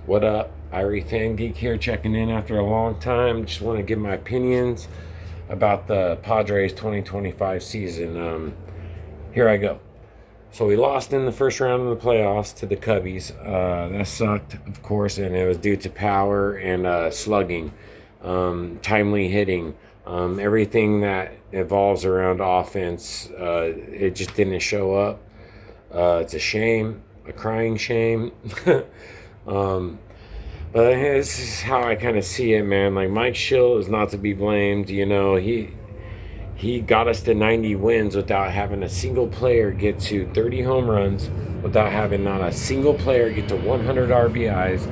What up? Irie-fan-geek here, checking in after a long time. Just want to give my opinions about the Padres 2025 season. Here I go. So we lost in the first round of the playoffs to the Cubbies. That sucked, of course, and it was due to power and slugging, timely hitting, everything that evolves around offense. It just didn't show up. It's a shame, a crying shame. um, but this is how I kind of see it, man. Like Mike Schill is not to be blamed. He got us to 90 wins without having a single player get to 30 home runs, without having not a single player get to 100 RBIs.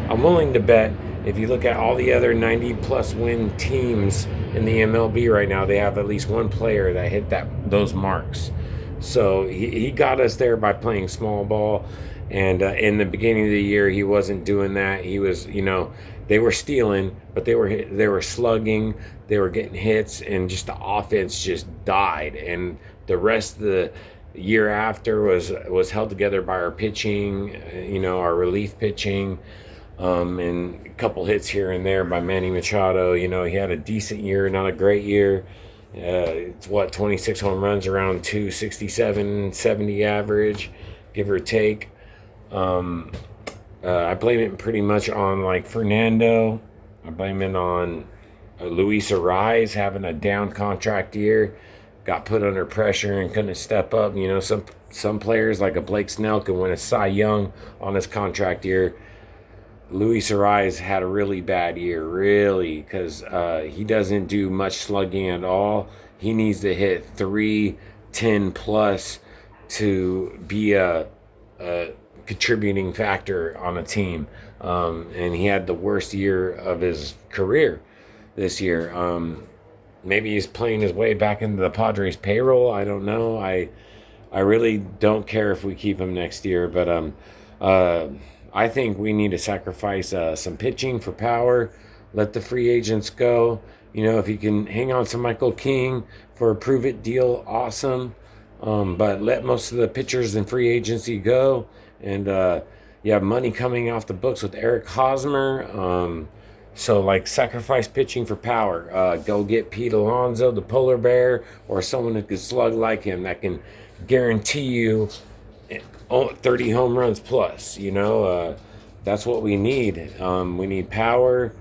I'm willing to bet if you look at all the other 90 plus win teams in the MLB right now, they have at least one player that hit those marks. So he got us there by playing small ball. And in the beginning of the year, he wasn't doing that. He was, they were stealing, but they were slugging, they were getting hits, and just the offense just died. And the rest of the year after was held together by our pitching, our relief pitching, and a couple hits here and there by Manny Machado. He had a decent year, not a great year. It's 26 home runs, around 267, 70 average, give or take. I blame it pretty much on like Fernando. I blame it on Luis Ariz having a down contract year, got put under pressure and couldn't step up. Some players like a Blake Snell can win a Cy Young on his contract year. Luis Ariz had a really bad year, really, because he doesn't do much slugging at all. He needs to hit 310 plus to be a contributing factor on a team. And he had the worst year of his career this year. Maybe he's playing his way back into the Padres payroll. I don't know. I really don't care if we keep him next year, but I think we need to sacrifice some pitching for power. Let the free agents go. If you can hang on to Michael King for a prove-it deal, awesome. But let most of the pitchers in free agency go. And you have money coming off the books with Eric Hosmer. So, sacrifice pitching for power. Go get Pete Alonso, the polar bear, or someone who can slug like him that can guarantee you 30 home runs plus. That's what we need. We need power,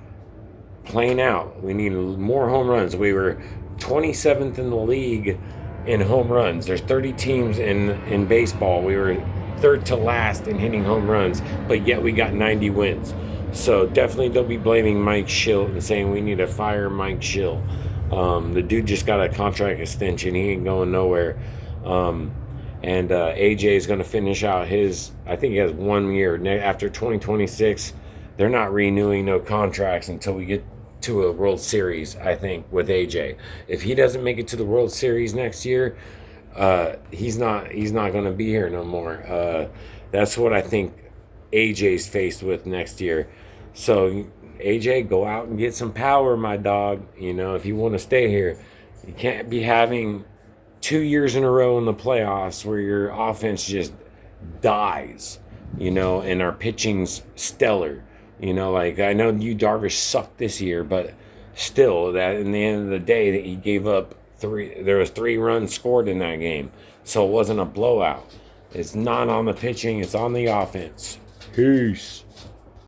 plain out. We need more home runs. We were 27th in the league in home runs. There's 30 teams in baseball. We were third to last in hitting home runs, but yet we got 90 wins. So definitely don't be blaming Mike Schill and saying we need to fire Mike Schill. The dude just got a contract extension. He ain't going nowhere. And AJ is going to finish out I think he has 1 year. After 2026, they're not renewing no contracts until we get to a World Series, I think, with AJ. If he doesn't make it to the World Series next year, he's not going to be here no more. That's what I think AJ's faced with next year. So AJ, go out and get some power, my dog. If you want to stay here, you can't be having 2 years in a row in the playoffs where your offense just dies, and our pitching's stellar. I know Yu Darvish sucked this year, but still, that in the end of the day, that he gave up there was 3 runs scored in that game. So it wasn't a blowout. It's not on the pitching, it's on the offense. Peace.